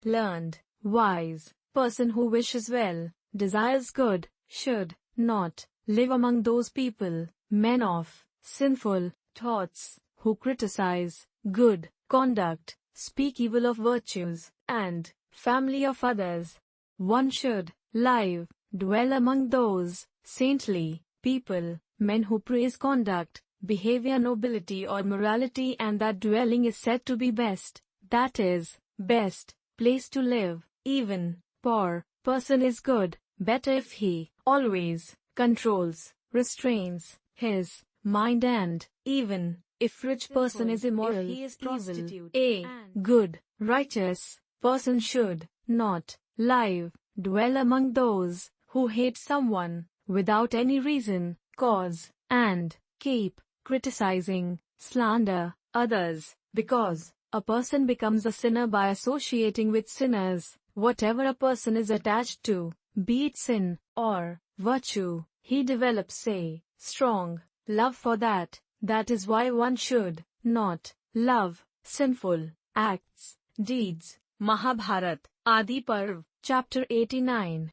learned, wise person who wishes well, desires good, should not live among those people, men of sinful thoughts, who criticize good conduct, speak evil of virtues, and family of others. One should dwell among those saintly people, men who praise conduct, behavior, nobility or morality, and that dwelling is said to be best, that is, best place to live. Even poor person is good, better if he always controls, restrains his mind, and even if rich person is immoral, if he is evil, a good, righteous person should not dwell among those who hate someone without any reason, cause, and keep criticizing, slander others, because a person becomes a sinner by associating with sinners. Whatever a person is attached to, be it sin or virtue, he develops a strong love for that. That is why one should not love sinful acts, deeds. Mahabharat, Adi Parv, Chapter 89.